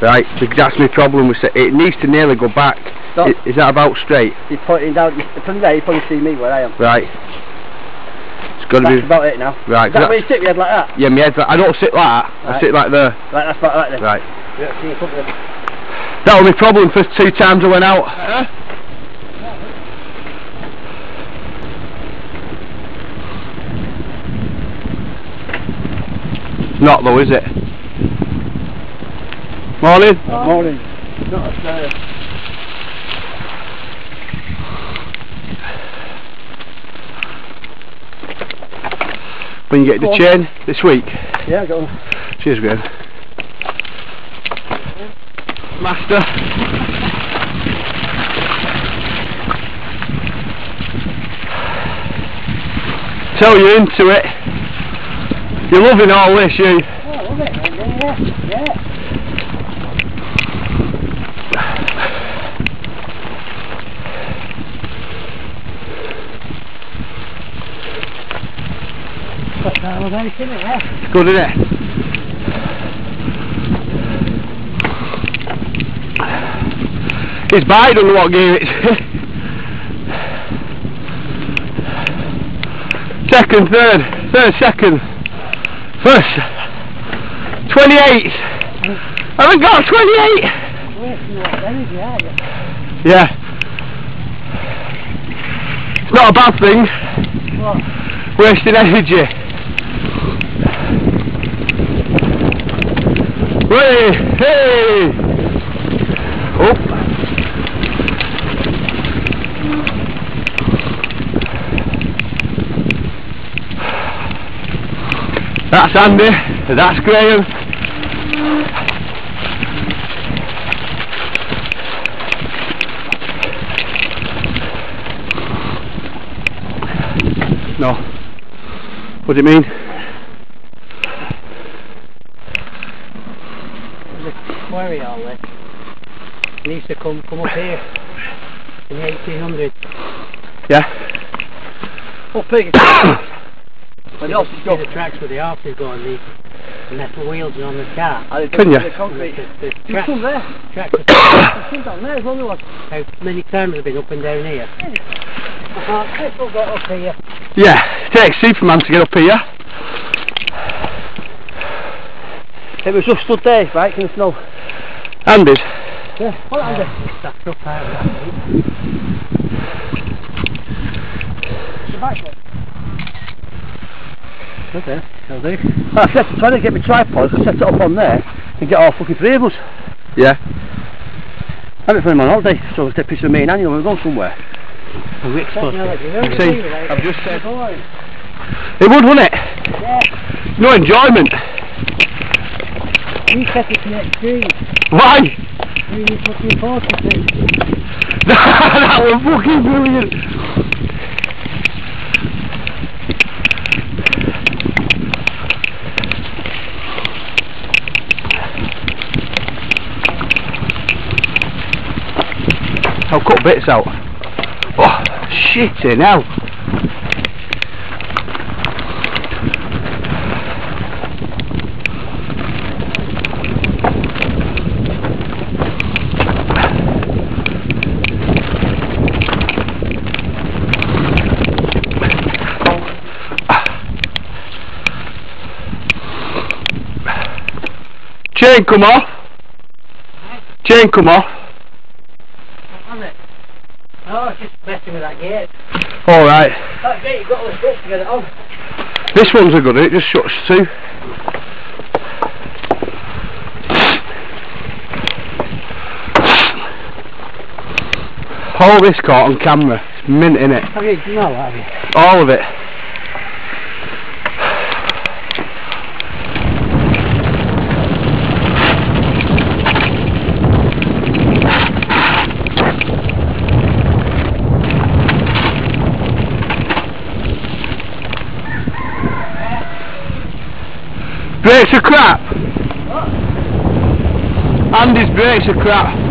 Right, because that's my problem with it. It needs to nearly go back. Is that about straight? You're pointing down, from there you probably see me where I am. Right. It's got to be... That's about it now. Right. Is that where you sit your head like that? Yeah, my head's like... I don't sit like that. Right. I sit like there. Right, that's about that then. Right. Yeah, see you company. That was my problem first 2 times I went out. Not though, is it? Morning. Oh. Morning. Not a fair. When you get the chain this week? Yeah, I got one. Cheers, Graham. Master. Tell you into it. You're loving all this, you. Oh, I love it, yeah. It's good, isn't it? It's by, I don't know what gear it's second, third, second, first, 28. I haven't got 28. Yeah. It's not a bad thing. What? Wasting energy. Hey! Oh. That's Andy, that's Graham. No. What do you mean? The quarry all this. It used to come up here in the 1800s. Yeah. Up here. When you see the tracks where the horses go on the metal wheels and on the car. Can you? The concrete. The tracks, come there. Tracks are down there as well. How many times have been up and down here? This will get up here. Yeah, it takes Superman to get up here. It was just stood there, right, in the snow. Andy's? Yeah, what Andy? That's up out of that. The back one. Okay, that'll do. I said, trying to get my tripod, I set it up on there and get all fucking 3 of us. Yeah. I haven't been on holiday, so it's a piece of me and Annie when we're going somewhere. And Rick's supposed to. See, I've just said. It would, wouldn't it? Yeah. No enjoyment. You set it to the extreme. Why? You fucking 40 thing. That was fucking brilliant. I'll cut bits out. Oh, shitting hell. Chain come off. Chain come off. Oh, it's just messing with that gate. Alright. That gate, you've got all the stuff to get it on. This one's a good one, it just shuts too. All this caught on camera. It's mint, innit? Have you done all that, have you? All of it. Brakes are crap. What? Andy's brakes are crap.